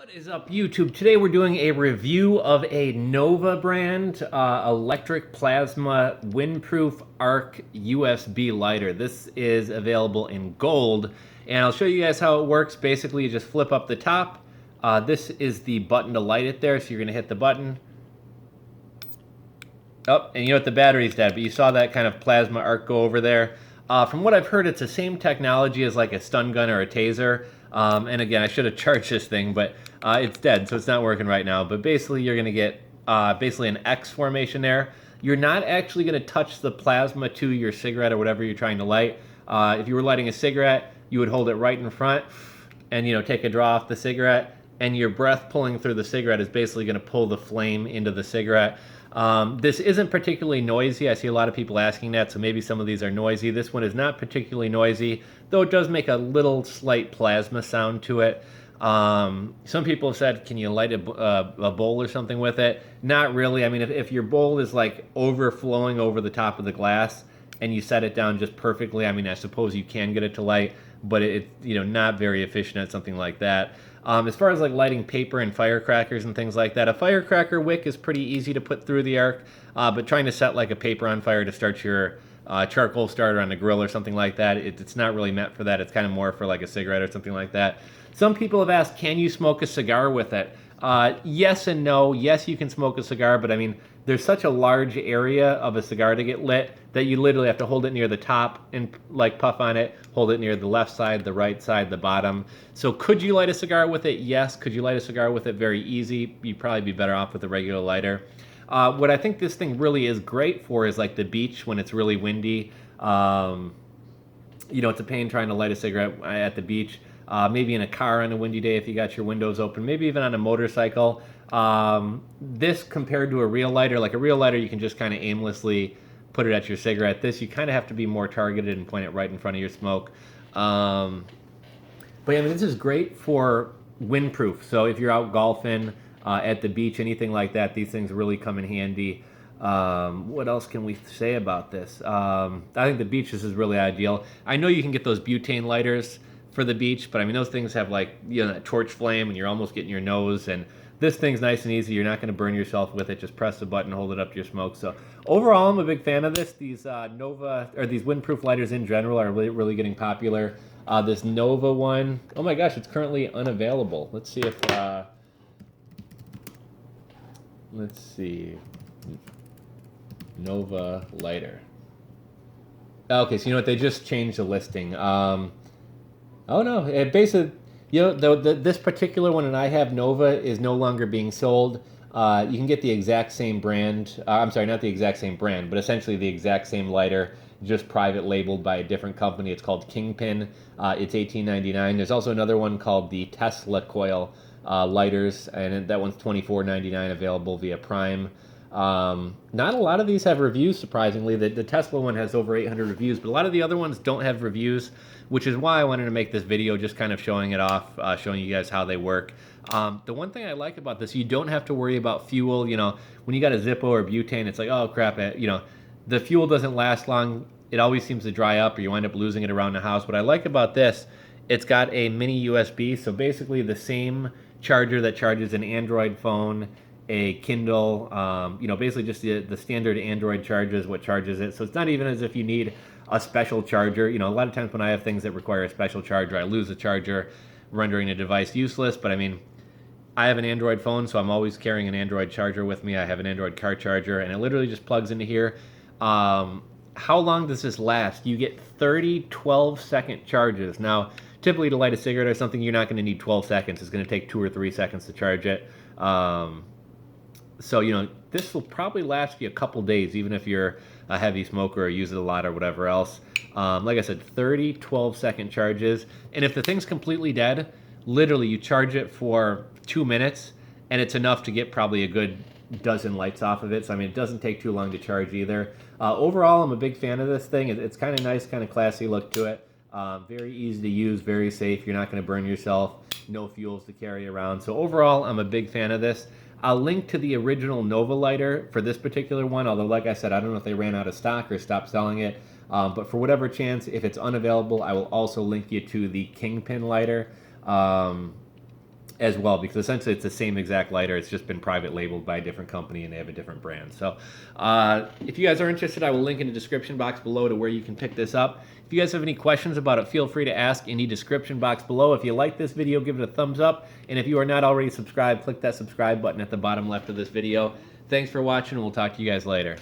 What is up, YouTube? Today we're doing a review of a Nova brand electric plasma windproof arc USB lighter. This is available in gold, and I'll show you guys how it works. Basically, you just flip up the top. This is the button to light it there, so you're going to hit the button. Oh, and you know what? The battery's dead, but you saw that kind of plasma arc go over there. From what I've heard, it's the same technology as like a stun gun or a taser. And again, I should have charged this thing, but it's dead, so it's not working right now. But basically, you're going to get basically an X formation there. You're not actually going to touch the plasma to your cigarette or whatever you're trying to light. If you were lighting a cigarette, you would hold it right in front and, you know, take a draw off the cigarette. And your breath pulling through the cigarette is basically going to pull the flame into the cigarette. This isn't particularly noisy. I see a lot of people asking that, so maybe some of these are noisy. This one is not particularly noisy, though it does make a little slight plasma sound to it. Some people have said, can you light a bowl or something with it? Not really. I mean, if your bowl is like overflowing over the top of the glass and you set it down just perfectly, I mean, I suppose you can get it to light, but it's, you know, not very efficient at something like that. As far as like lighting paper and firecrackers and things like that, a firecracker wick is pretty easy to put through the arc, but trying to set like a paper on fire to start your charcoal starter on the grill or something like that, it's not really meant for that. It's kind of more for like a cigarette or something like that. Some people have asked, can you smoke a cigar with it? Yes and no. Yes, you can smoke a cigar, but I mean, there's such a large area of a cigar to get lit that you literally have to hold it near the top and like puff on it, hold it near the left side, the right side, the bottom. So could you light a cigar with it? Yes. Could you light a cigar with it? Very easy. You'd probably be better off with a regular lighter. What I think this thing really is great for is like the beach when it's really windy. You know, it's a pain trying to light a cigarette at the beach. Maybe in a car on a windy day if you got your windows open, maybe even on a motorcycle. This compared to a real lighter, like a real lighter you can just kind of aimlessly put it at your cigarette. This you kind of have to be more targeted and point it right in front of your smoke. But yeah, I mean, this is great for windproof. So if you're out golfing at the beach, anything like that, these things really come in handy. What else can we say about this? I think the beach, this is really ideal. I know you can get those butane lighters for the beach, but I mean, those things have like, you know, that torch flame and you're almost getting your nose, and this thing's nice and easy. You're not going to burn yourself with it. Just press the button, hold it up to your smoke. So overall, I'm a big fan of this. These Nova, or these windproof lighters in general, are really, really getting popular. This Nova one, oh my gosh, it's currently unavailable. Let's see if, let's see, Nova lighter. Okay, so you know what, they just changed the listing. Oh no, it basically, you know, this particular one that I have, Nova, is no longer being sold. You can get the exact same brand. I'm sorry, not the exact same brand, but essentially the exact same lighter, just private labeled by a different company. It's called Kingpin. It's $18.99. There's also another one called the Tesla coil lighters, and that one's $24.99, available via Prime. Not a lot of these have reviews, surprisingly. The Tesla one has over 800 reviews, but a lot of the other ones don't have reviews, which is why I wanted to make this video, just kind of showing it off, showing you guys how they work. The one thing I like about this, you don't have to worry about fuel. You know, when you got a Zippo or butane, it's like, oh crap, you know, the fuel doesn't last long. It always seems to dry up, or you wind up losing it around the house. What I like about this, it's got a mini USB, so basically the same charger that charges an Android phone, a Kindle, you know, basically just the standard Android charger is what charges it. So it's not even as if you need a special charger. You know, a lot of times when I have things that require a special charger, I lose the charger, rendering a device useless. But I mean, I have an Android phone, so I'm always carrying an Android charger with me. I have an Android car charger, and it literally just plugs into here. How long does this last? You get 30 12-second charges. Now, typically to light a cigarette or something, you're not going to need 12 seconds. It's going to take 2 or 3 seconds to charge it. So, you know, this will probably last you a couple days, even if you're a heavy smoker or use it a lot or whatever else. Like I said, 30 12-second charges. And if the thing's completely dead, literally you charge it for 2 minutes, and it's enough to get probably a good dozen lights off of it. So, I mean, it doesn't take too long to charge either. Overall, I'm a big fan of this thing. It's kind of nice, kind of classy look to it. Very easy to use, very safe. You're not going to burn yourself. No fuels to carry around. So overall, I'm a big fan of this. I'll link to the original Nova lighter for this particular one, although like I said, I don't know if they ran out of stock or stopped selling it. But for whatever chance, if it's unavailable, I will also link you to the Kingpin lighter. as well, because essentially it's the same exact lighter. It's just been private labeled by a different company and they have a different brand. So if you guys are interested, I will link in the description box below to where you can pick this up. If you guys have any questions about it, feel free to ask in the description box below. If you like this video, give it a thumbs up. And if you are not already subscribed, click that subscribe button at the bottom left of this video. Thanks for watching, and we'll talk to you guys later.